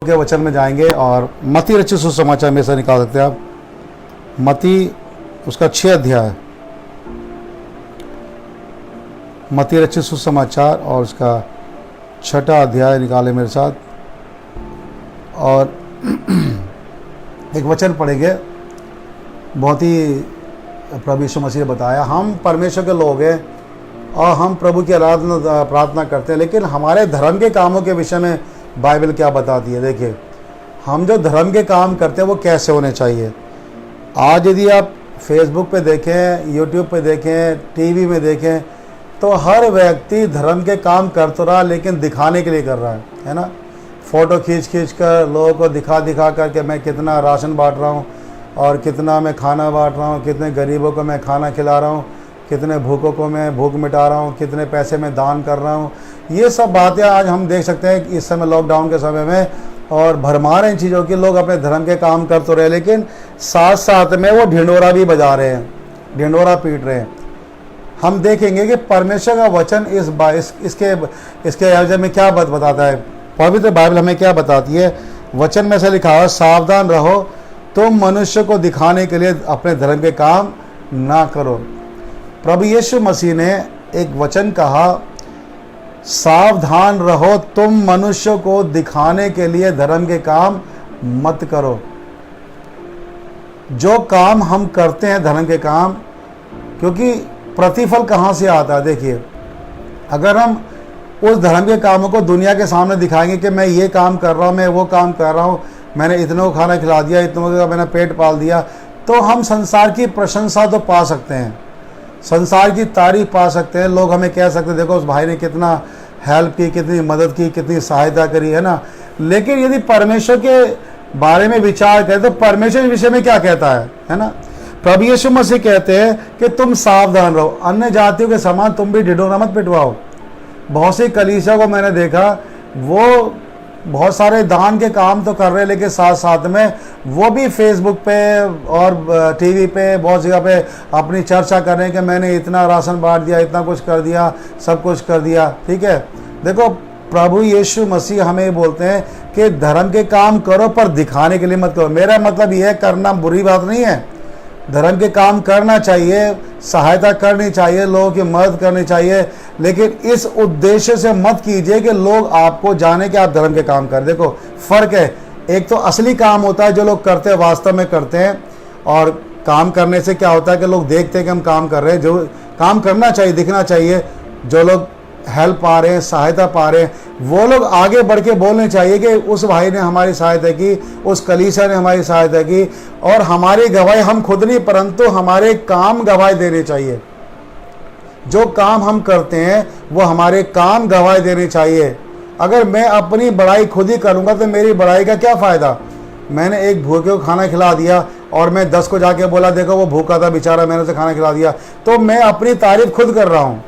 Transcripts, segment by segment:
के वचन में जाएंगे और मत्ती रचित सुसमाचार में से निकाल सकते हैं आप। मत्ती उसका 6 अध्याय, मत्ती रचित सुसमाचार और उसका 6 अध्याय निकाले मेरे साथ। और एक वचन पढ़ेंगे, बहुत ही प्रभु यीशु मसीह ने बताया, हम परमेश्वर के लोग हैं और हम प्रभु की आराधना प्रार्थना करते हैं, लेकिन हमारे धर्म के कामों के विषय में बाइबल क्या बताती है। देखिए, हम जो धर्म के काम करते हैं वो कैसे होने चाहिए। आज यदि आप फेसबुक पे देखें, यूट्यूब पे देखें, टीवी में देखें, तो हर व्यक्ति धर्म के काम कर तो रहा, लेकिन दिखाने के लिए कर रहा है ना। फ़ोटो खींच कर लोगों को दिखा करके मैं कितना राशन बांट रहा हूँ और कितना मैं खाना बांट रहा हूँ, कितने गरीबों को मैं खाना खिला रहा हूँ, कितने भूखों को मैं भूख मिटा रहा हूँ, कितने पैसे मैं दान कर रहा हूँ। ये सब बातें आज हम देख सकते हैं कि इस समय लॉकडाउन के समय में, और भरमार इन चीज़ों की लोग अपने धर्म के काम कर तो रहे, लेकिन साथ साथ में वो ढिंडोरा भी बजा रहे हैं, ढिंडोरा पीट रहे हैं। हम देखेंगे कि परमेश्वर का वचन इसके अवसर में क्या बताता है। पवित्र बाइबल हमें क्या बताती है। वचन में से लिखा है, सावधान रहो, तुम मनुष्य को दिखाने के लिए अपने धर्म के काम ना करो। प्रभु यीशु मसीह ने एक वचन कहा, सावधान रहो, तुम मनुष्य को दिखाने के लिए धर्म के काम मत करो। जो काम हम करते हैं धर्म के काम, क्योंकि प्रतिफल कहाँ से आता है। देखिए, अगर हम उस धर्म के कामों को दुनिया के सामने दिखाएंगे कि मैं ये काम कर रहा हूँ, मैं वो काम कर रहा हूँ, मैंने इतनों को खाना खिला दिया, इतनों का मैंने पेट पाल दिया, तो हम संसार की प्रशंसा तो पा सकते हैं, संसार की तारीफ पा सकते हैं। लोग हमें कह सकते हैं, देखो उस भाई ने कितना हेल्प की, कितनी मदद की, कितनी सहायता करी, है ना। लेकिन यदि परमेश्वर के बारे में विचार करें तो परमेश्वर इस विषय में क्या कहता है ना। प्रभु यीशु मसीह कहते हैं कि तुम सावधान रहो, अन्य जातियों के समान तुम भी ढिंढोरा मत पिटवाओ। बहुत सी कलीसिया को मैंने देखा, वो बहुत सारे दान के काम तो कर रहे हैं, लेकिन साथ साथ में वो भी फेसबुक पे और टीवी पे बहुत जगह पे अपनी चर्चा कर रहे हैं कि मैंने इतना राशन बांट दिया, इतना कुछ कर दिया, सब कुछ कर दिया। ठीक है, देखो प्रभु यीशु मसीह हमें बोलते हैं कि धर्म के काम करो पर दिखाने के लिए मत करो। मेरा मतलब यह करना बुरी बात नहीं है, धर्म के काम करना चाहिए, सहायता करनी चाहिए, लोगों की मदद करनी चाहिए, लेकिन इस उद्देश्य से मत कीजिए कि लोग आपको जाने कि आप धर्म के काम करें। देखो फर्क है, एक तो असली काम होता है जो लोग करते हैं, वास्तव में करते हैं, और काम करने से क्या होता है कि लोग देखते हैं कि हम काम कर रहे हैं। जो काम करना चाहिए, दिखना चाहिए। जो लोग हेल्प पा रहे हैं, सहायता पा रहे हैं, वो लोग आगे बढ़ के बोलने चाहिए कि उस भाई ने हमारी सहायता की, उस कलीसिया ने हमारी सहायता की, और हमारी गवाही हम खुद नहीं परंतु हमारे काम गवाही देने चाहिए। जो काम हम करते हैं वो हमारे काम गवाही देने चाहिए। अगर मैं अपनी बड़ाई खुद ही करूँगा तो मेरी बड़ाई का क्या फ़ायदा। मैंने एक भूखे को खाना खिला दिया और मैं 10 को जाके बोला देखो वो भूखा था बेचारा, मैंने उसे खाना खिला दिया, तो मैं अपनी तारीफ खुद कर रहा हूँ।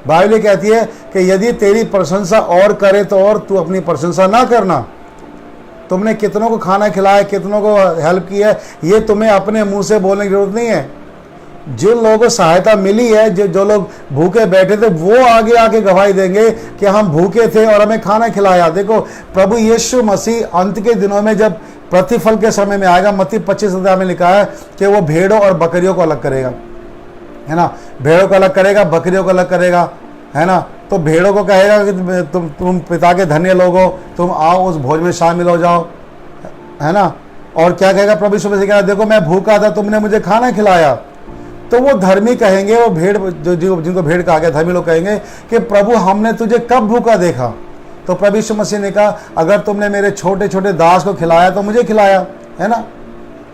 बाइबल कहती है कि यदि तेरी प्रशंसा और करे तो और तू अपनी प्रशंसा ना करना। तुमने कितनों को खाना खिलाया, कितनों को हेल्प की है, ये तुम्हें अपने मुंह से बोलने की जरूरत नहीं है। जिन लोगों को सहायता मिली है, जो लोग भूखे बैठे थे, वो आगे आके गवाही देंगे कि हम भूखे थे और हमें खाना खिलाया। देखो प्रभु यीशु मसीह अंत के दिनों में जब प्रतिफल के समय में आएगा, मत्ती 25 अध्याय में लिखा है कि वो भेड़ों और बकरियों को अलग करेगा, है ना। भेड़ों को अलग करेगा, बकरियों को अलग करेगा, है ना। तो भेड़ों को कहेगा कि तुम पिता के धन्य लोग हो, तुम आओ उस भोज में शामिल हो जाओ, है ना। और क्या कहेगा प्रभु यीशु मसीह, कहेगा देखो मैं भूखा था, तुमने मुझे खाना खिलाया। तो वो धर्मी कहेंगे, वो भेड़ जिनको भेड़ कहा गया, धर्मी लोग कहेंगे कि प्रभु हमने तुझे कब भूखा देखा। तो प्रभु यीशु मसीह ने कहा अगर तुमने मेरे छोटे छोटे दास को खिलाया तो मुझे खिलाया, है ना।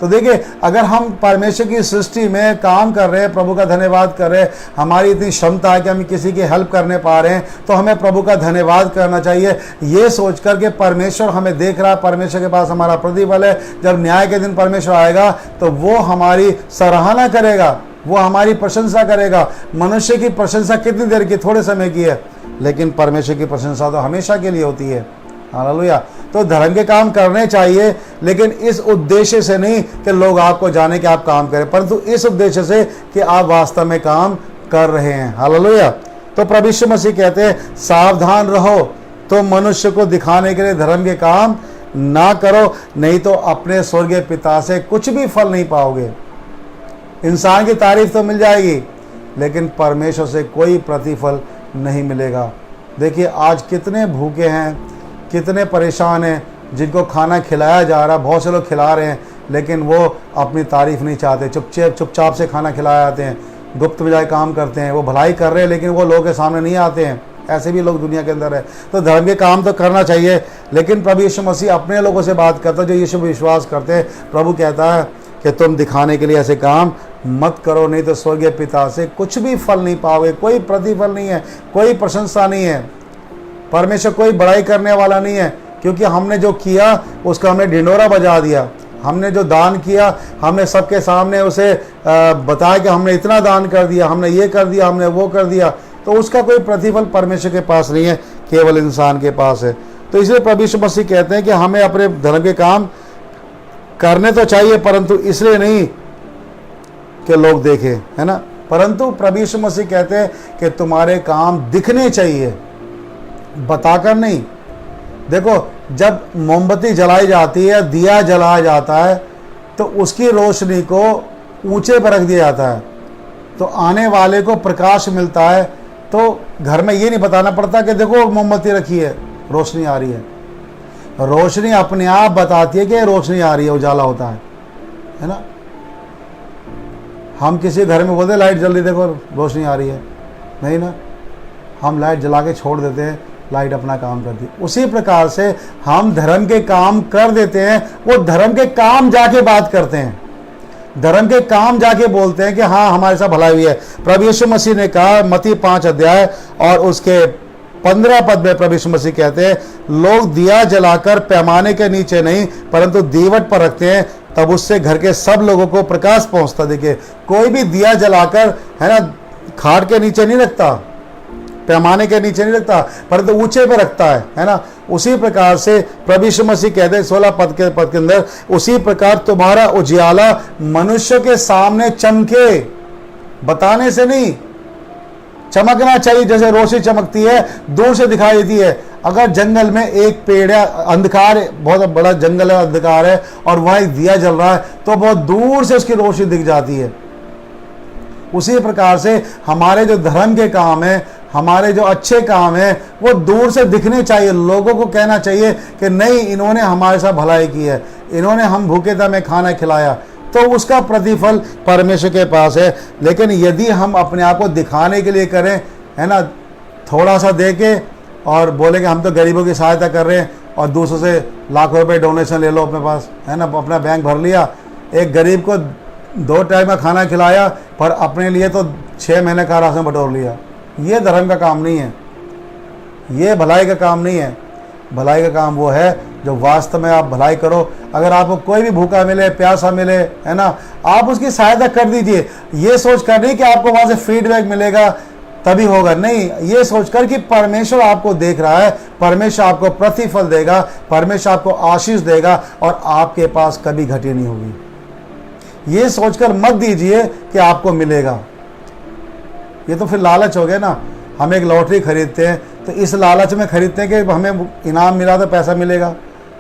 तो देखिए, अगर हम परमेश्वर की सृष्टि में काम कर रहे हैं, प्रभु का धन्यवाद कर रहे हैं, हमारी इतनी क्षमता है कि हम किसी की हेल्प करने पा रहे हैं, तो हमें प्रभु का धन्यवाद करना चाहिए, ये सोचकर के परमेश्वर हमें देख रहा है, परमेश्वर के पास हमारा प्रतिफल है। जब न्याय के दिन परमेश्वर आएगा तो वो हमारी सराहना करेगा, वो हमारी प्रशंसा करेगा। मनुष्य की प्रशंसा कितनी देर की, थोड़े समय की है, लेकिन परमेश्वर की प्रशंसा तो हमेशा के लिए होती है। हालेलुया। तो धर्म के काम करने चाहिए, लेकिन इस उद्देश्य से नहीं कि लोग आपको जाने कि आप काम करें, परंतु इस उद्देश्य से कि आप वास्तव में काम कर रहे हैं। हालेलुया। तो प्रभु यीशु मसीह कहते हैं सावधान रहो, तो मनुष्य को दिखाने के लिए धर्म के काम ना करो, नहीं तो अपने स्वर्गीय पिता से कुछ भी फल नहीं पाओगे। इंसान की तारीफ तो मिल जाएगी, लेकिन परमेश्वर से कोई प्रतिफल नहीं मिलेगा। देखिए आज कितने भूखे हैं, कितने परेशान हैं, जिनको खाना खिलाया जा रहा, बहुत से लोग खिला रहे हैं, लेकिन वो अपनी तारीफ नहीं चाहते, चुपचाप से खाना खिलाए जाते हैं, गुप्त में जाए काम करते हैं। वो भलाई कर रहे हैं, लेकिन वो लोगों के सामने नहीं आते हैं। ऐसे भी लोग दुनिया के अंदर है। तो धर्म के काम तो करना चाहिए, लेकिन प्रभु यीशु मसीह अपने लोगों से बात करता है जो यीशु में विश्वास करते हैं। प्रभु कहता है कि तुम दिखाने के लिए ऐसे काम मत करो, नहीं तो स्वर्गीय पिता से कुछ भी फल नहीं पाओगे। कोई प्रतिफल नहीं है, कोई प्रशंसा नहीं है। परमेश्वर कोई बड़ाई करने वाला नहीं है, क्योंकि हमने जो किया उसका हमने ढिंढोरा बजा दिया। हमने जो दान किया, हमने सबके सामने उसे बताया कि हमने इतना दान कर दिया, हमने ये कर दिया, हमने वो कर दिया, तो उसका कोई प्रतिफल परमेश्वर के पास नहीं है, केवल इंसान के पास है। तो इसलिए प्रभु यीशु मसीह कहते हैं कि हमें अपने धर्म के काम करने तो चाहिए, परंतु इसलिए नहीं कि लोग देखें, है ना, परंतु प्रभु यीशु मसीह कहते हैं कि तुम्हारे काम दिखने चाहिए, बताकर नहीं। देखो जब मोमबत्ती जलाई जाती है, दिया जलाया जाता है, तो उसकी रोशनी को ऊंचे पर रख दिया जाता है, तो आने वाले को प्रकाश मिलता है। तो घर में ये नहीं बताना पड़ता कि देखो मोमबत्ती रखी है, रोशनी आ रही है। रोशनी अपने आप बताती है कि रोशनी आ रही है, उजाला होता है ना। हम किसी घर में बोलते लाइट जल रही, देखो रोशनी आ रही है, नहीं ना, हम लाइट जला के छोड़ देते हैं, लाइट अपना काम करती है। उसी प्रकार से हम धर्म के काम कर देते हैं, वो धर्म के काम जाके बात करते हैं, धर्म के काम जाके बोलते हैं कि हाँ हमारे साथ भलाई हुई है। प्रभु यीशु मसीह ने कहा मत्ती 5 अध्याय और उसके 15 पद में प्रभु यीशु मसीह कहते हैं, लोग दिया जलाकर पैमाने के नीचे नहीं परंतु दीवट पर रखते हैं, तब उससे घर के सब लोगों को प्रकाश पहुंचता। देखिए कोई भी दिया जलाकर, है ना, खाट के नीचे नहीं रखता, पैमाने के नीचे नहीं रखता, परंतु ऊंचे पे रखता है ना। उसी प्रकार से प्रभु यीशु मसीह कहते हैं 16 पद के अंदर, उसी प्रकार तुम्हारा उजियाला मनुष्य के सामने चमके, बताने से नहीं, चमकना चाहिए। जैसे रोशनी चमकती है, दूर से दिखाई देती है। अगर जंगल में एक पेड़ है, अंधकार है, बहुत बड़ा जंगल है, अंधकार है, और वहां एक दिया जल रहा है, तो बहुत दूर से उसकी रोशनी दिख जाती है। उसी प्रकार से हमारे जो धर्म के काम है, हमारे जो अच्छे काम है, वो दूर से दिखने चाहिए। लोगों को कहना चाहिए कि नहीं, इन्होंने हमारे साथ भलाई की है, इन्होंने हम भूखे थे हमें खाना खिलाया, तो उसका प्रतिफल परमेश्वर के पास है। लेकिन यदि हम अपने आप को दिखाने के लिए करें, है ना, थोड़ा सा दे के और बोले कि हम तो गरीबों की सहायता कर रहे हैं, और दूसरों से लाखों रुपए डोनेशन ले लो अपने पास, है ना, अपना बैंक भर लिया, एक गरीब को 2 टाइम का खाना खिलाया, पर अपने लिए तो 6 महीने का राशन बटोर लिया। ये धर्म का काम नहीं है, ये भलाई का काम नहीं है। भलाई का काम वो है जो वास्तव में आप भलाई करो। अगर आपको कोई भी भूखा मिले, प्यासा मिले, है ना, आप उसकी सहायता कर दीजिए। ये सोच कर नहीं कि आपको वहां से फीडबैक मिलेगा तभी होगा, नहीं, ये सोचकर कि परमेश्वर आपको देख रहा है, परमेश्वर आपको प्रतिफल देगा, परमेश्वर आपको आशीष देगा, और आपके पास कभी घटी नहीं होगी। ये सोचकर मत दीजिए कि आपको मिलेगा, ये तो फिर लालच हो गया ना। हम एक लॉटरी खरीदते हैं तो इस लालच में खरीदते हैं कि हमें इनाम मिला तो पैसा मिलेगा,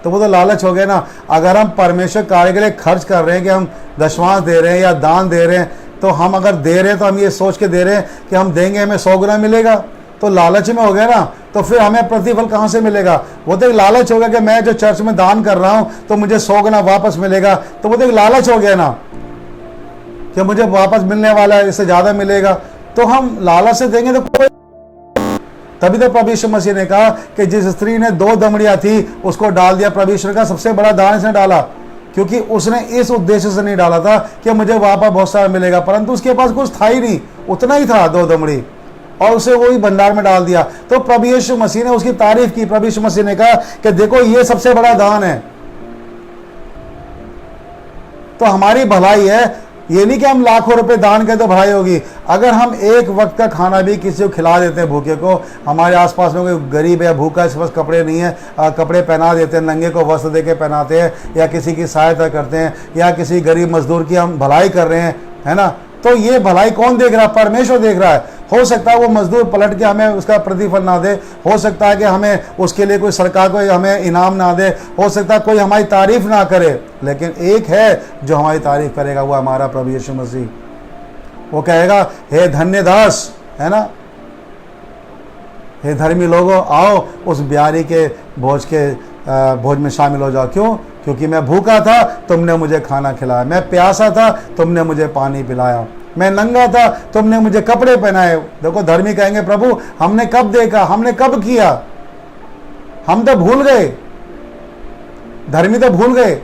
तो वो तो लालच हो गया ना। अगर हम परमेश्वर कार्य के लिए खर्च कर रहे हैं कि हम दशमांश दे रहे हैं या दान दे रहे हैं, तो हम अगर दे रहे हैं तो हम ये सोच के दे रहे हैं कि हम देंगे हमें 100 गुना मिलेगा, तो लालच में हो गया ना। तो फिर हमें प्रतिफल कहाँ से मिलेगा? वो तो एक लालच हो गया कि मैं जो चर्च में दान कर रहा हूँ तो मुझे 100 गुना वापस मिलेगा, तो वो तो एक लालच हो गया ना कि मुझे वापस मिलने वाला है, इससे ज़्यादा मिलेगा। तो हम लालच से देंगे तो कोई, तभी तो प्रभु यीशु मसीह ने कहा कि जिस स्त्री ने 2 दमड़ियां थी उसको डाल दिया। प्रभु यीशु का सबसे बड़ा दान इसने डाला, क्योंकि उसने इस उद्देश्य से नहीं डाला था कि मुझे वापस बहुत सारा मिलेगा, परंतु उसके पास कुछ था ही नहीं, उतना ही था 2 दमड़ी, और उसे वही भंडार में डाल दिया। तो प्रभु यीशु मसीह ने उसकी तारीफ की। प्रभु यीशु मसीह ने कहा कि देखो ये सबसे बड़ा दान है। तो हमारी भलाई है, ये नहीं कि हम लाखों रुपए दान करें तो भलाई होगी। अगर हम एक वक्त का खाना भी किसी को खिला देते हैं भूखे को, हमारे आसपास में कोई गरीब है, भूखा है, इसके पास कपड़े नहीं है, कपड़े पहना देते हैं, नंगे को वस्त्र दे के पहनाते हैं, या किसी की सहायता करते हैं, या किसी गरीब मजदूर की हम भलाई कर रहे हैं, है ना, तो ये भलाई कौन देख रहा है? परमेश्वर देख रहा है। हो सकता है वो मजदूर पलट के हमें उसका प्रतिफल ना दे, हो सकता है कि हमें उसके लिए कोई सरकार कोई हमें इनाम ना दे, हो सकता है कोई हमारी तारीफ ना करे, लेकिन एक है जो हमारी तारीफ करेगा, वो हमारा प्रभु यीशु मसीह। वो कहेगा, हे धन्य दास, है ना, हे धर्मी लोगों, आओ उस ब्यारी के भोज में शामिल हो जाओ। क्यों? क्योंकि मैं भूखा था, तुमने मुझे खाना खिलाया, मैं प्यासा था, तुमने मुझे पानी पिलाया, मैं नंगा था, तुमने मुझे कपड़े पहनाए। देखो, धर्मी कहेंगे, प्रभु हमने कब देखा, हमने कब किया, हम तो भूल गए। धर्मी तो भूल गए।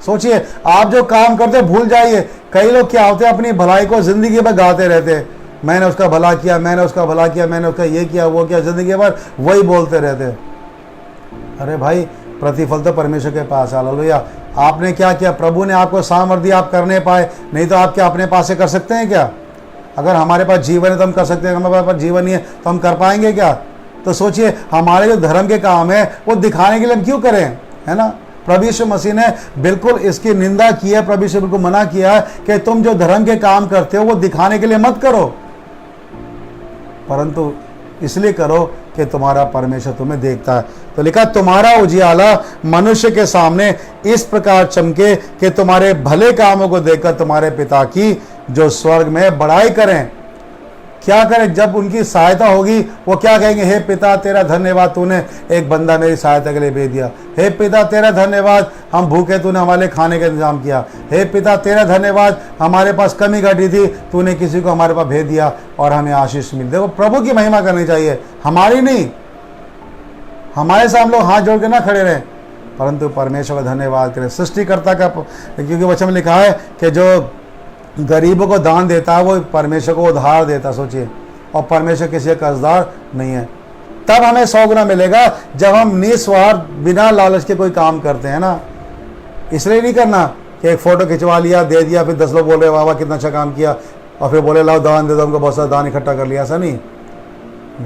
सोचिए, आप जो काम करते भूल जाइए। कई लोग क्या होते हैं, अपनी भलाई को जिंदगी भर गाते रहते, मैंने उसका भला किया, मैंने उसका भला किया, मैंने उसका ये किया, वो किया, जिंदगी भर वही बोलते रहते। अरे भाई, प्रतिफल तो परमेश्वर के पास। हालेलुया। आपने क्या किया? प्रभु ने आपको सामर्थ्य दिया, आप करने पाए, नहीं तो आप क्या अपने पास से कर सकते हैं क्या? अगर हमारे पास जीवन है तो हम कर सकते हैं, हमारे पास जीवन नहीं है तो हम कर पाएंगे क्या? तो सोचिए, हमारे जो धर्म के काम है वो दिखाने के लिए हम क्यों करें, है ना। प्रभु यीशु मसीह ने बिल्कुल इसकी निंदा की है, प्रभु यीशु बिल्कुल मना किया है कि तुम जो धर्म के काम करते हो वो दिखाने के लिए मत करो, परंतु इसलिए करो कि तुम्हारा परमेश्वर तुम्हें देखता है। तो लिखा, तुम्हारा उजियाला मनुष्य के सामने इस प्रकार चमके कि तुम्हारे भले कामों को देखकर तुम्हारे पिता की जो स्वर्ग में बड़ाई करें। क्या करें? जब उनकी सहायता होगी वो क्या कहेंगे? हे पिता तेरा धन्यवाद, तूने एक बंदा मेरी सहायता के लिए भेज दिया। हे पिता तेरा धन्यवाद, हम भूखे, तूने हमारे लिए खाने का इंतजाम किया। हे पिता तेरा धन्यवाद, हमारे पास कमी घटी थी, तूने किसी को हमारे पास भेज दिया और हमें आशीष मिली। देखो, प्रभु की महिमा करनी चाहिए, हमारी नहीं। हमारे सामने लोग हाथ जोड़ के ना खड़े रहें, परंतु परमेश्वर का धन्यवाद करें, सृष्टिकर्ता का। क्योंकि वचन में लिखा है कि जो गरीबों को दान देता है वो परमेश्वर को उधार देता। सोचिए, और परमेश्वर किसी का कर्जदार नहीं है। तब हमें 100 गुना मिलेगा जब हम निस्वार्थ बिना लालच के कोई काम करते हैं ना। इसलिए नहीं करना कि एक फोटो खिंचवा लिया, दे दिया, फिर 10 लोग बोल रहे वाह वाह कितना अच्छा काम किया, और फिर बोले लाओ दान दे दो, हमको बहुत सारा दान इकट्ठा कर लिया। ऐसा नहीं।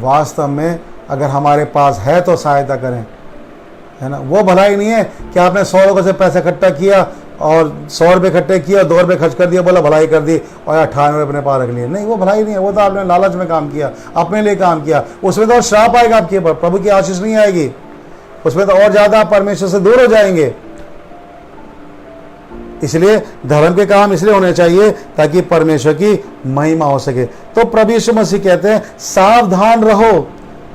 वास्तव में अगर हमारे पास है तो सहायता करें, है ना। वो भलाई नहीं है कि आपने 100 लोगों से पैसा इकट्ठा किया और 100 रुपये इकट्ठे किया, 2 रुपये खर्च कर दिया, बोला भलाई कर दी, और 98 अपने पास रख लिए। नहीं, वो भलाई नहीं है। वो तो आपने लालच में काम किया, अपने लिए काम किया। उसमें तो और श्राप आएगा आपके ऊपर, प्रभु की आशीष नहीं आएगी। उसमें तो और ज्यादा परमेश्वर से दूर हो जाएंगे। इसलिए धर्म के काम इसलिए होने चाहिए ताकि परमेश्वर की महिमा हो सके। तो प्रभु यीशु मसीह कहते हैं, सावधान रहो।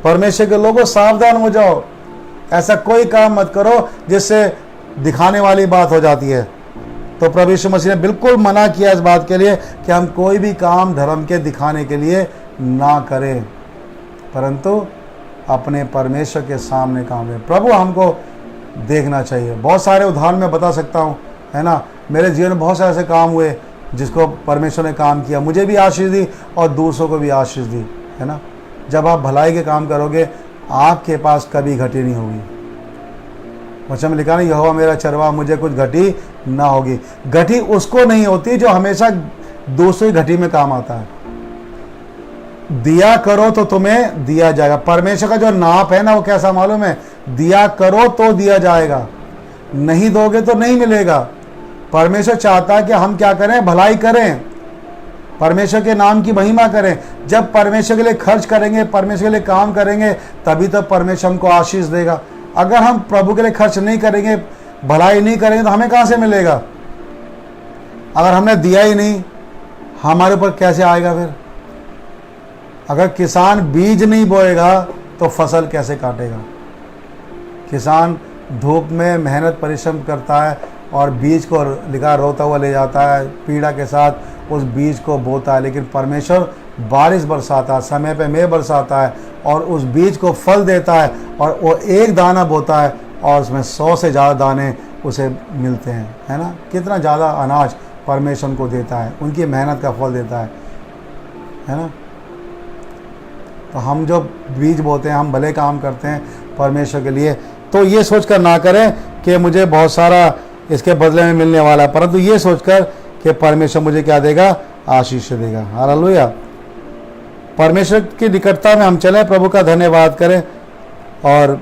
परमेश्वर के लोगों, सावधान हो जाओ। ऐसा कोई काम मत करो जिससे दिखाने वाली बात हो जाती है। तो प्रभु यीशु मसीह ने बिल्कुल मना किया इस बात के लिए कि हम कोई भी काम धर्म के दिखाने के लिए ना करें, परंतु अपने परमेश्वर के सामने काम करें। प्रभु हमको देखना चाहिए। बहुत सारे उदाहरण मैं बता सकता हूँ, है ना। मेरे जीवन में बहुत सारे ऐसे काम हुए जिसको परमेश्वर ने काम किया, मुझे भी आशीष दी और दूसरों को भी आशीष दी, है ना। जब आप भलाई के काम करोगे आपके पास कभी घटी नहीं होगी। वचन में लिखा नहीं, यहोवा मेरा चरवाहा, मुझे कुछ घटी ना होगी। घटी उसको नहीं होती जो हमेशा दूसरी घटी में काम आता है। दिया करो तो तुम्हें दिया जाएगा। परमेश्वर का जो नाप है ना, वो कैसा मालूम है? दिया करो तो दिया जाएगा, नहीं दोगे तो नहीं मिलेगा। परमेश्वर चाहता है कि हम क्या करें? भलाई करें, परमेश्वर के नाम की महिमा करें। जब परमेश्वर के लिए खर्च करेंगे, परमेश्वर के लिए काम करेंगे, तभी तो परमेश्वर हमको आशीष देगा। अगर हम प्रभु के लिए खर्च नहीं करेंगे, भलाई नहीं करेंगे, तो हमें कहाँ से मिलेगा? अगर हमने दिया ही नहीं, हमारे ऊपर कैसे आएगा फिर? अगर किसान बीज नहीं बोएगा तो फसल कैसे काटेगा? किसान धूप में मेहनत परिश्रम करता है और बीज को लिखा रोता हुआ ले जाता है, पीड़ा के साथ उस बीज को बोता है। लेकिन परमेश्वर बारिश बरसाता है, समय पे मेघ बरसाता है और उस बीज को फल देता है, और वो एक दाना बोता है और उसमें 100 से ज़्यादा दाने उसे मिलते हैं, है ना। कितना ज़्यादा अनाज परमेश्वर को देता है, उनकी मेहनत का फल देता है ना। तो हम जो बीज बोते हैं, हम भले काम करते हैं परमेश्वर के लिए, तो ये सोचकर ना करें कि मुझे बहुत सारा इसके बदले में मिलने वाला है, परंतु ये सोचकर कि परमेश्वर मुझे क्या देगा? आशीष देगा। हालेलुया। परमेश्वर की निकटता में हम चलें, प्रभु का धन्यवाद करें, और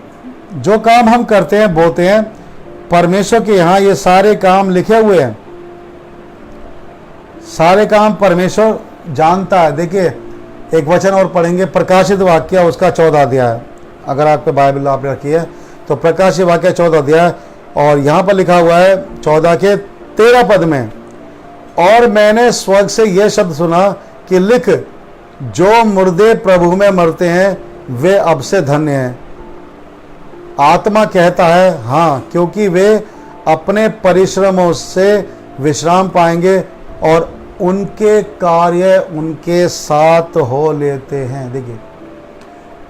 जो काम हम करते हैं, बोते हैं, परमेश्वर के यहाँ ये सारे काम लिखे हुए हैं। सारे काम परमेश्वर जानता है। देखिए, एक वचन और पढ़ेंगे, प्रकाशित वाक्य उसका 14 अध्याय। अगर आप पे बाइबल आपने रखी है तो प्रकाशित वाक्य 14 अध्याय, और यहाँ पर लिखा हुआ है 14 के 13 पद में, और मैंने स्वर्ग से यह शब्द सुना कि लिख, जो मुर्दे प्रभु में मरते हैं वे अब से धन्य हैं। आत्मा कहता है हाँ, क्योंकि वे अपने परिश्रमों से विश्राम पाएंगे और उनके कार्य उनके साथ हो लेते हैं। देखिए,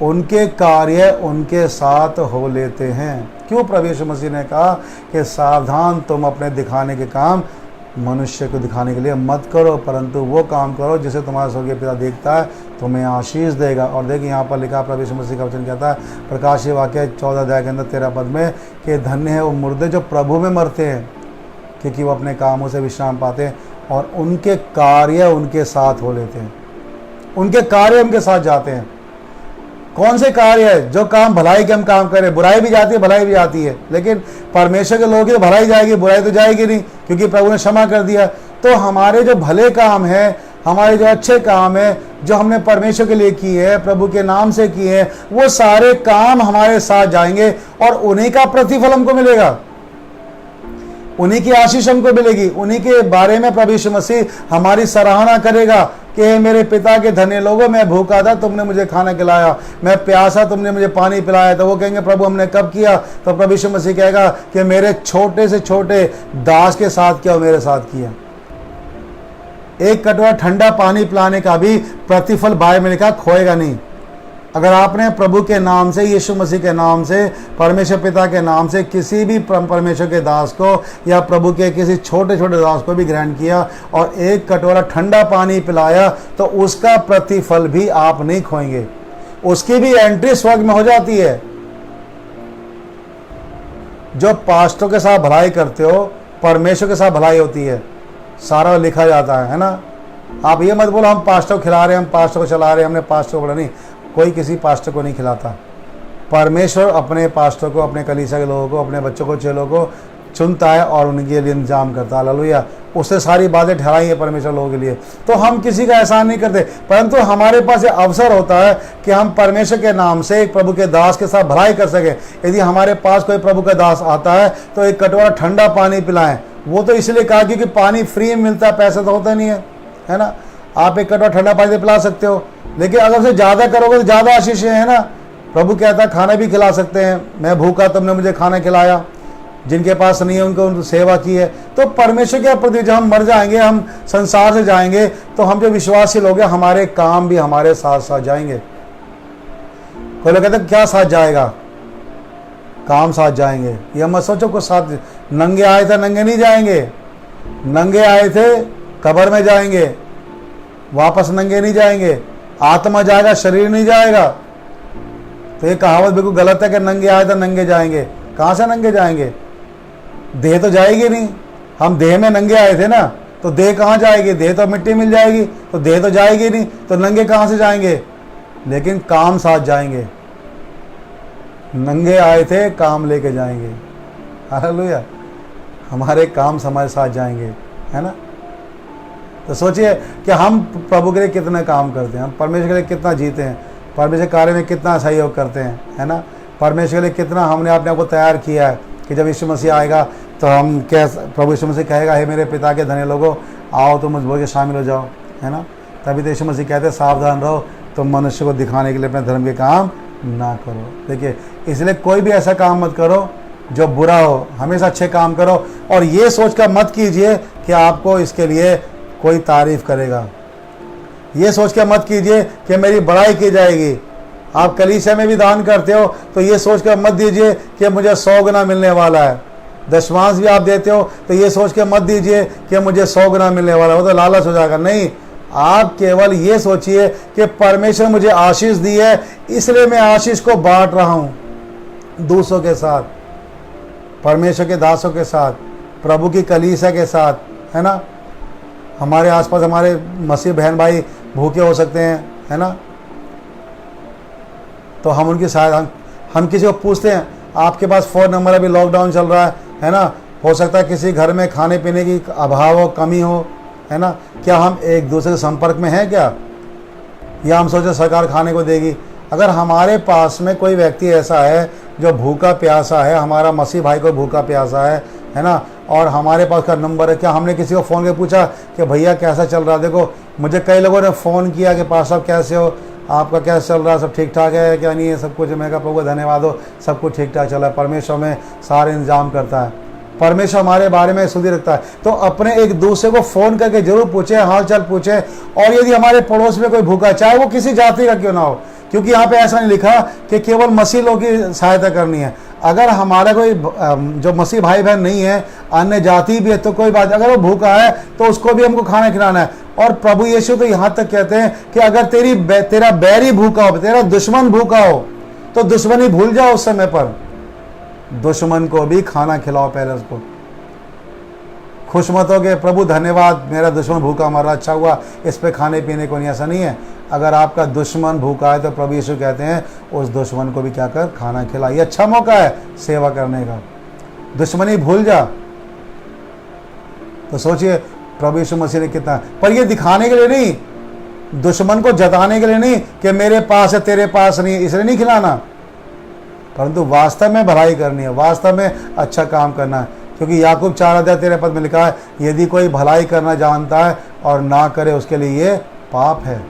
उनके कार्य उनके साथ हो लेते हैं। क्यों प्रभु यीशु मसीह ने कहा कि सावधान, तुम अपने दिखाने के काम मनुष्य को दिखाने के लिए मत करो, परंतु वो काम करो जिसे तुम्हारा स्वर्गीय पिता देखता है, तुम्हें आशीष देगा। और देखिए यहाँ पर लिखा, प्रभु यीशु मसीह का वचन कहता है प्रकाशित वाक्य 14 अध्याय के अंदर 13 पद में कि धन्य है वो मुर्दे जो प्रभु में मरते हैं, क्योंकि वो अपने कामों से विश्राम पाते हैं और उनके कार्य उनके साथ हो लेते हैं। उनके कार्य उनके साथ जाते हैं। कौन से कार्य है? जो काम भलाई के हम काम करें, बुराई भी जाती है भलाई भी आती है, लेकिन परमेश्वर के लोगों की तो भलाई जाएगी, बुराई तो जाएगी नहीं, क्योंकि प्रभु ने क्षमा कर दिया। तो हमारे जो भले काम है, हमारे जो अच्छे काम है, जो हमने परमेश्वर के लिए किए हैं, प्रभु के नाम से किए हैं, वो सारे काम हमारे साथ जाएंगे और उन्हीं का प्रतिफल हमको मिलेगा, उन्हीं की आशीष हमको मिलेगी। उन्हीं के बारे में प्रभु यीशु मसीह हमारी सराहना करेगा कि मेरे पिता के धन्य लोगों, मैं भूखा था तुमने मुझे खाना खिलाया, मैं प्यासा तुमने मुझे पानी पिलाया। तो वो कहेंगे प्रभु हमने कब किया? तो प्रभु यीशु मसीह कहेगा कि मेरे छोटे से छोटे दास के साथ किया, मेरे साथ किया। एक कटोरा ठंडा पानी पिलाने का भी प्रतिफल बाइबल में लिखा खोएगा नहीं। अगर आपने प्रभु के नाम से, यीशु मसीह के नाम से, परमेश्वर पिता के नाम से किसी भी परमेश्वर के दास को या प्रभु के किसी छोटे छोटे दास को भी ग्रहण किया और एक कटोरा ठंडा पानी पिलाया, तो उसका प्रतिफल भी आप नहीं खोएंगे। उसकी भी एंट्री स्वर्ग में हो जाती है। जो पास्टरों के साथ भलाई करते हो, परमेश्वर के साथ भलाई होती है, सारा लिखा जाता है ना। आप ये मत बोलो हम पास्टर को खिला रहे हैं, हम पास्टर को चला रहे हैं, हमने पास्टर को बोला नहीं। कोई किसी पास्टर को नहीं खिलाता। परमेश्वर अपने पास्टर को, अपने कलीसिया के लोगों को, अपने बच्चों को, चेलों को चुनता है और उनके लिए इंतजाम करता है। हालेलुया। उससे सारी बातें ठहराई है परमेश्वर लोगों के लिए। तो हम किसी का एहसान नहीं करते, परंतु हमारे पास ये अवसर होता है कि हम परमेश्वर के नाम से एक प्रभु के दास के साथ भलाई कर सकें। यदि हमारे पास कोई प्रभु का दास आता है तो एक कटोरा ठंडा पानी पिलाएं। वो तो इसलिए कहा क्योंकि पानी फ्री में मिलता है, पैसा तो होता नहीं है ना। आप एक कटोरा ठंडा पानी पिला सकते हो, लेकिन अगर उसे ज़्यादा करोगे तो ज़्यादा आशीष है ना। प्रभु कहता है खाना भी खिला सकते हैं। मैं भूखा तुमने मुझे खाना खिलाया, जिनके पास नहीं है उनको सेवा की है। तो परमेश्वर के प्रति जब हम मर जाएंगे, हम संसार से जाएंगे, तो हम जो विश्वासी लोग हैं, हमारे काम भी हमारे साथ साथ जाएंगे। कोई लोग कहते हैं क्या साथ जाएगा? काम साथ जाएंगे। ये मत सोचो कुछ साथ नंगे आए थे नंगे नहीं जाएंगे। नंगे आए थे कब्र में जाएंगे, वापस नंगे नहीं जाएंगे। आत्मा जाएगा, शरीर नहीं जाएगा। तो ये कहावत बिल्कुल गलत है कि नंगे आए तो नंगे जाएंगे। कहाँ से नंगे जाएंगे? देह तो जाएगी नहीं। हम देह में नंगे आए थे ना, तो देह कहाँ जाएगी? देह तो मिट्टी मिल जाएगी, तो देह तो जाएगी नहीं, तो नंगे कहाँ से जाएंगे? लेकिन काम साथ जाएंगे। नंगे आए थे, काम लेके जाएंगे। हालेलुया। हमारे काम हमारे साथ जाएंगे, है ना। तो सोचिए कि हम प्रभु के लिए कितना काम करते हैं, हम परमेश्वर के लिए कितना जीते हैं, परमेश्वर कार्य में कितना सहयोग करते हैं, है ना। परमेश्वर के लिए कितना हमने अपने आप को तैयार किया है कि जब यीशु मसीह आएगा तो हम क्या, प्रभु यीशु मसीह कहेगा हे मेरे पिता के धन्य लोगों, आओ तुम मुझ भोज के शामिल हो जाओ, है ना। तभी तो यीशु मसीह कहते हैं सावधान रहो, तुम मनुष्य को दिखाने के लिए अपने धर्म के काम ना करो। देखिए, इसलिए कोई भी ऐसा काम मत करो जो बुरा हो, हमेशा अच्छे काम करो। और ये सोच कर मत कीजिए कि आपको इसके लिए कोई तारीफ करेगा। ये सोच के मत कीजिए कि मेरी बड़ाई की जाएगी। आप कलीसिया में भी दान करते हो तो ये सोच कर मत दीजिए कि मुझे 100 गुना मिलने वाला है। दशमांश भी आप देते हो तो ये सोच के मत दीजिए कि मुझे 100 गुना मिलने वाला है, वो तो लालच हो जाएगा। नहीं, आप केवल ये सोचिए कि परमेश्वर मुझे आशीष दी है, इसलिए मैं आशीष को बांट रहा हूँ दूसरों के साथ, परमेश्वर के दासों के साथ, प्रभु की कलीसिया के साथ, है ना। हमारे आसपास हमारे मसीह बहन भाई भूखे हो सकते हैं, है ना। तो हम उनकी सहायता, हम किसी को पूछते हैं आपके पास फ़ोन नंबर, अभी लॉकडाउन चल रहा है ना। हो सकता है किसी घर में खाने पीने की अभाव हो, कमी हो, है ना। क्या हम एक दूसरे के संपर्क में हैं क्या? या हम सोचे सरकार खाने को देगी। अगर हमारे पास में कोई व्यक्ति ऐसा है जो भूखा प्यासा है, हमारा मसीह भाई को भूखा प्यासा है ना, और हमारे पास का नंबर है, क्या हमने किसी को फ़ोन करके पूछा कि भैया कैसा चल रहा है? देखो मुझे कई लोगों ने फ़ोन किया कि पास साहब कैसे हो, आपका कैसा चल रहा है, सब ठीक ठाक है क्या नहीं है, सब कुछ। मैं कहा प्रभु धन्यवाद हो, सब कुछ ठीक ठाक चल रहा है, परमेश्वर में सारे इंतजाम करता है, परमेश्वर हमारे बारे में सुधि रखता है। तो अपने एक दूसरे को फ़ोन करके जरूर पूछें, हाल चाल पूछें। और यदि हमारे पड़ोस में कोई भूखा है, चाहे वो किसी जाति का क्यों ना हो, क्योंकि यहाँ पे ऐसा नहीं लिखा कि केवल मसीह लोग की सहायता करनी है। अगर हमारा कोई जो मसीह भाई बहन नहीं है, अन्य जाति भी है, तो कोई बात, अगर वो भूखा है तो उसको भी हमको खाना खिलाना है। और प्रभु यीशु तो यहाँ तक कहते हैं कि अगर तेरा बैरी भूखा हो, तेरा दुश्मन भूखा हो, तो दुश्मनी भूल जाओ उस समय पर, दुश्मन को भी खाना खिलाओ पहले उसको। खुश मत हो गए प्रभु धन्यवाद मेरा दुश्मन भूखा मरा, अच्छा हुआ, इस पे खाने पीने को नहीं, ऐसा नहीं है। अगर आपका दुश्मन भूखा है तो प्रभु यीशु कहते हैं उस दुश्मन को भी क्या कर, खाना खिला। ये अच्छा मौका है सेवा करने का, दुश्मनी भूल जा। तो सोचिए प्रभु यीशु मसीह ने कितना, पर ये दिखाने के लिए नहीं, दुश्मन को जताने के लिए नहीं कि मेरे पास है तेरे पास नहीं, इसलिए नहीं खिलाना, परंतु वास्तव में भलाई करनी है, वास्तव में अच्छा काम करना है। क्योंकि याकूब 4:13 में लिखा है, यदि कोई भलाई करना जानता है और ना करे उसके लिए ये पाप है।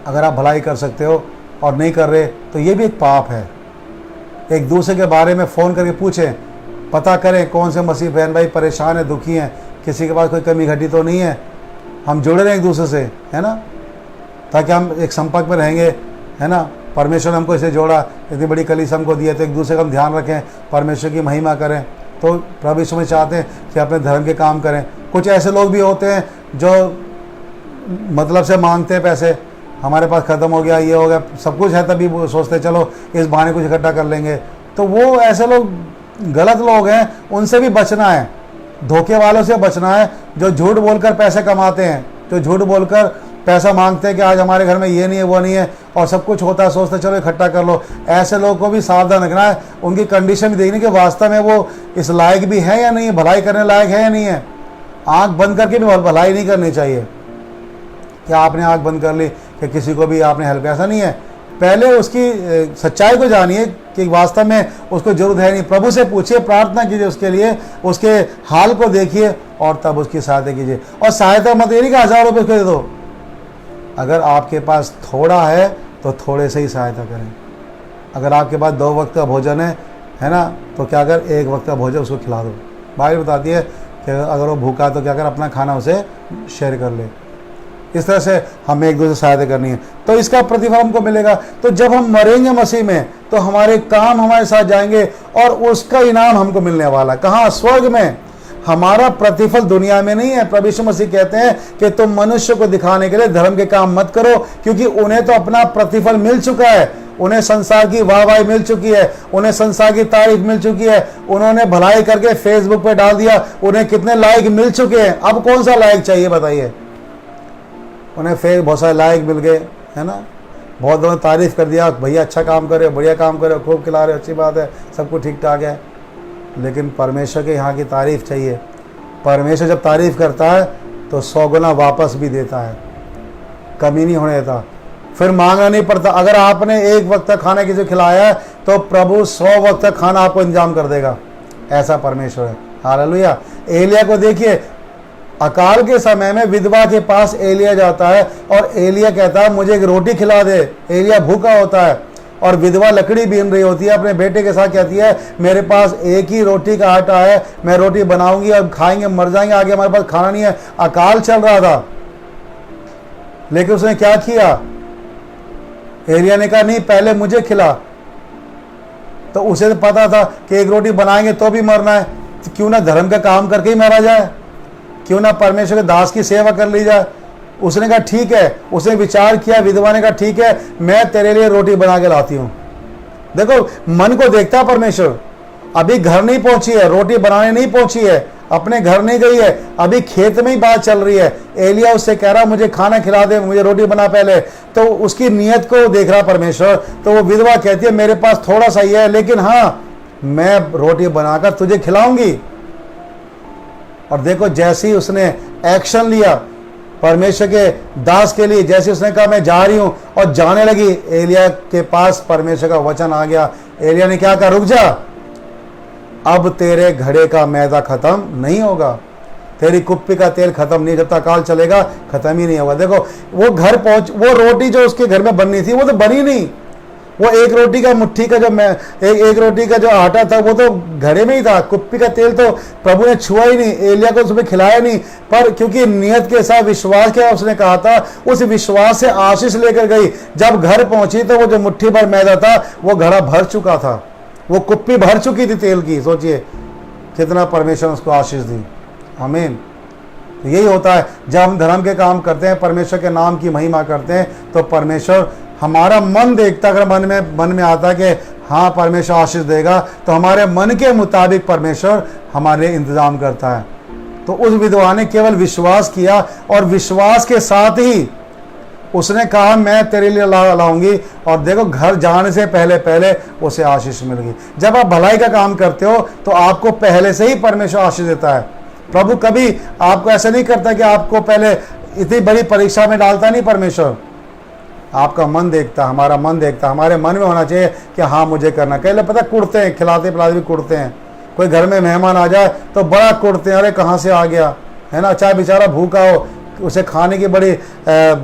अगर आप भलाई कर सकते हो और नहीं कर रहे तो ये भी एक पाप है। एक दूसरे के बारे में फ़ोन करके पूछें, पता करें कौन से मसीह बहन भाई परेशान है, दुखी हैं, किसी के पास कोई कमी घटी तो नहीं है। हम जुड़े रहें एक दूसरे से, है ना, ताकि हम एक संपर्क में रहेंगे, है ना। परमेश्वर ने हमको इसे जोड़ा, इतनी बड़ी कलीसिया हमको दी है, तो एक दूसरे का हम ध्यान रखें, परमेश्वर की महिमा करें। तो प्रभु यीशु में चाहते हैं कि अपने धर्म के काम करें। कुछ ऐसे लोग भी होते हैं जो मतलब से मांगते हैं पैसे, हमारे पास ख़त्म हो गया, ये हो गया, सब कुछ है, तभी वो सोचते चलो इस बहाने कुछ इकट्ठा कर लेंगे। तो वो ऐसे लोग गलत लोग हैं, उनसे भी बचना है, धोखे वालों से बचना है, जो झूठ बोलकर पैसे कमाते हैं, जो झूठ बोलकर पैसा मांगते हैं कि आज हमारे घर में ये नहीं है वो नहीं है, और सब कुछ होता है, सोचते चलो इकट्ठा कर लो। ऐसे लोगों को भी सावधान रखना है, उनकी कंडीशन भी देखनी कि वास्तव में वो इस लायक भी है या नहीं है, भलाई करने लायक है या नहीं है। आँख बंद करके भी भलाई नहीं करनी चाहिए। क्या आपने आँख बंद कर ली कि किसी को भी आपने हेल्प, ऐसा नहीं है। पहले उसकी सच्चाई को जानिए कि वास्तव में उसको जरूरत है नहीं, प्रभु से पूछिए, प्रार्थना कीजिए उसके लिए, उसके हाल को देखिए और तब उसकी सहायता कीजिए। और सहायता मत ये नहीं कि 1000 रुपये उसको दे दो। अगर आपके पास थोड़ा है तो थोड़े से ही सहायता करें। अगर आपके पास 2 वक्त का भोजन है ना, तो क्या कर, 1 वक्त का भोजन उसको खिला दो। बाइबल बताती है कि अगर वो भूखा है तो क्या कर, अपना खाना उसे शेयर कर ले। इस तरह से हमें एक दूसरे से सहायता करनी है, तो इसका प्रतिफल हमको मिलेगा। तो जब हम मरेंगे मसीह में तो हमारे काम हमारे साथ जाएंगे और उसका इनाम हमको मिलने वाला। कहाँ? स्वर्ग में। हमारा प्रतिफल दुनिया में नहीं है। प्रभु यीशु मसीह कहते हैं कि तुम मनुष्य को दिखाने के लिए धर्म के काम मत करो, क्योंकि उन्हें तो अपना प्रतिफल मिल चुका है। उन्हें संसार की वाहवाही मिल चुकी है, उन्हें संसार की तारीफ मिल चुकी है, उन्होंने भलाई करके फेसबुक पे डाल दिया, उन्हें कितने लाइक मिल चुके हैं। अब कौन सा लाइक चाहिए बताइए? उन्हें बहुत सारे लाइक मिल गए, है ना, बहुत लोगों ने तारीफ कर दिया, भैया अच्छा काम करे, बढ़िया काम करे, खूब खिला रहे, अच्छी बात है, सब कुछ ठीक ठाक है। लेकिन परमेश्वर के यहाँ की तारीफ चाहिए। परमेश्वर जब तारीफ करता है तो 100 गुना वापस भी देता है, कमी नहीं होने देता, फिर मांगना नहीं पड़ता। अगर आपने 1 वक्त तक खाना किसी को खिलाया है तो प्रभु 100 वक्त तक खाना आपको इंतजाम कर देगा। ऐसा परमेश्वर है। हालेलुया। एलिया को देखिए, अकाल के समय में विधवा के पास एलिया जाता है और एलिया कहता है मुझे एक रोटी खिला दे। एलिया भूखा होता है और विधवा लकड़ी बीन रही होती है, अपने बेटे के साथ कहती है मेरे पास एक ही रोटी का आटा है, मैं रोटी बनाऊंगी और खाएंगे, मर जाएंगे, आगे हमारे पास खाना नहीं है। अकाल चल रहा था, लेकिन उसने क्या किया? एलिया ने कहा नहीं, पहले मुझे खिला। तो उसे तो पता था कि एक रोटी बनाएंगे तो भी मरना है, तो क्यों ना धर्म का काम करके ही मारा जाए, क्यों ना परमेश्वर के दास की सेवा कर ली जाए। उसने कहा ठीक है, उसने विचार किया, विधवा ने कहा ठीक है, मैं तेरे लिए रोटी बना के लाती हूँ। देखो, मन को देखता है परमेश्वर। अभी घर नहीं पहुंची है, रोटी बनाने नहीं पहुंची है, अपने घर नहीं गई है, अभी खेत में ही बात चल रही है। एलिया उससे कह रहा मुझे खाना खिला दे, मुझे रोटी बना पहले। तो उसकी नीयत को देख रहा परमेश्वर। तो वो विधवा कहती है मेरे पास थोड़ा सा ही है, लेकिन हाँ, मैं रोटी बनाकर तुझे खिलाऊंगी। और देखो, जैसे ही उसने एक्शन लिया, परमेश्वर के दास के लिए, जैसे उसने कहा मैं जा रही हूं और जाने लगी, एलिया के पास परमेश्वर का वचन आ गया। एलिया ने क्या कहा, रुक जा, अब तेरे घड़े का मैदा खत्म नहीं होगा, तेरी कुप्पी का तेल खत्म नहीं, जब तक काल चलेगा खत्म ही नहीं होगा। देखो वो घर पहुंच, वो रोटी जो उसके घर में बननी थी वो तो बनी नहीं, वो एक रोटी का मुट्ठी का जो एक रोटी का जो आटा था वो तो घड़े में ही था, कुप्पी का तेल तो प्रभु ने छुआ ही नहीं, एलिया को उसमें खिलाया नहीं। पर क्योंकि नियत के साथ विश्वास किया, उसने कहा था, उस विश्वास से आशीष लेकर गई। जब घर पहुंची तो वो जो मुट्ठी भर मैदा था वो घड़ा भर चुका था, वो कुप्पी भर चुकी थी तेल की। सोचिए कितना परमेश्वर ने उसको आशीष दी। आमीन। तो यही होता है जब हम धर्म के काम करते हैं, परमेश्वर के नाम की महिमा करते हैं, तो परमेश्वर, हमारा मन देखता, अगर मन में आता है कि हाँ परमेश्वर आशीष देगा, तो हमारे मन के मुताबिक परमेश्वर हमारे इंतजाम करता है। तो उस विधवा ने केवल विश्वास किया और विश्वास के साथ ही उसने कहा मैं तेरे लिए लाऊंगी, और देखो घर जाने से पहले पहले उसे आशीष मिल गई। जब आप भलाई का काम करते हो तो आपको पहले से ही परमेश्वर आशीष देता है। प्रभु कभी आपको ऐसा नहीं करता कि आपको पहले इतनी बड़ी परीक्षा में डालता नहीं। परमेश्वर आपका मन देखता, हमारा मन देखता, हमारे मन में होना चाहिए कि हाँ मुझे करना। कई लोग पता कुड़ते हैं, खिलाते पिलाते भी कुड़ते हैं। कोई घर में मेहमान आ जाए तो बड़ा कुड़ते हैं, अरे कहाँ से आ गया, है ना, चाहे बेचारा भूखा हो, उसे खाने की बड़ी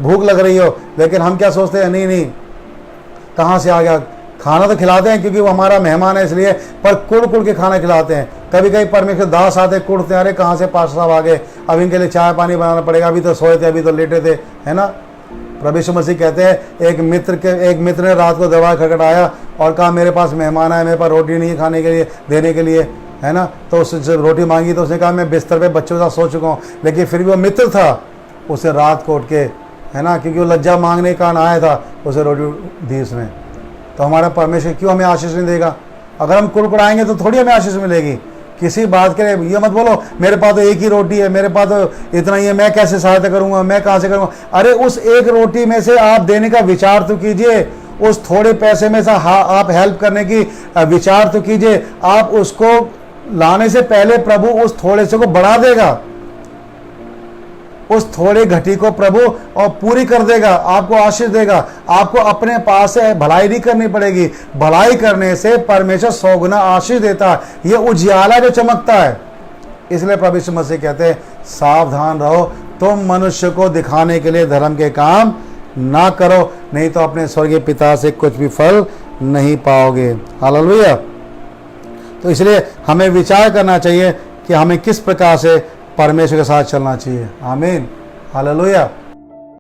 भूख लग रही हो, लेकिन हम क्या सोचते हैं, नहीं कहाँ से आ गया। खाना तो खिलाते हैं क्योंकि वो हमारा मेहमान है इसलिए, पर कुड़ कुड़ के खाना खिलाते हैं। कभी कभी परमेश्वर दास आते कुड़ते हैं, अरे कहाँ से पास्टर साहब आ गए, अब इनके लिए चाय पानी बनाना पड़ेगा, अभी तो सोए थे, अभी तो लेटे थे, है ना। प्रभु यीशु मसीह कहते हैं एक मित्र ने रात को दरवाजा खटखटाया और कहा मेरे पास मेहमान आए, मेरे पास रोटी नहीं खाने के लिए, देने के लिए, है ना। तो उससे रोटी मांगी तो उसने कहा मैं बिस्तर पे बच्चों के साथ सो चुका हूँ, लेकिन फिर भी वो मित्र था, उसे रात को उठ के, है ना, क्योंकि वो लज्जा मांगने का आया था, उसे रोटी दी उसने। तो हमारा परमेश्वर क्यों हमें आशीष नहीं देगा? अगर हम कुड़कुड़ाएंगे तो थोड़ी हमें आशीष मिलेगी। किसी बात के लिए ये मत बोलो मेरे पास तो एक ही रोटी है, मेरे पास तो इतना ही है, मैं कैसे सहायता करूंगा, मैं कहाँ से करूंगा। अरे उस एक रोटी में से आप देने का विचार तो कीजिए, उस थोड़े पैसे में से आप हेल्प करने की विचार तो कीजिए। आप उसको लाने से पहले प्रभु उस थोड़े से को बढ़ा देगा, उस थोड़े घटी को प्रभु और पूरी कर देगा, आपको आशीष देगा। आपको अपने पास से भलाई नहीं करनी पड़ेगी, भलाई करने से परमेश्वर 100 गुना आशीष देता है। ये उजियाला जो चमकता है। इसलिए प्रभु यीशु मसीह कहते हैं सावधान रहो, तुम मनुष्य को दिखाने के लिए धर्म के काम ना करो, नहीं तो अपने स्वर्गीय पिता से कुछ भी फल नहीं पाओगे। हालेलुया। तो इसलिए हमें विचार करना चाहिए कि हमें किस प्रकार से परमेश्वर के साथ चलना चाहिए। आमीन। हालेलुया।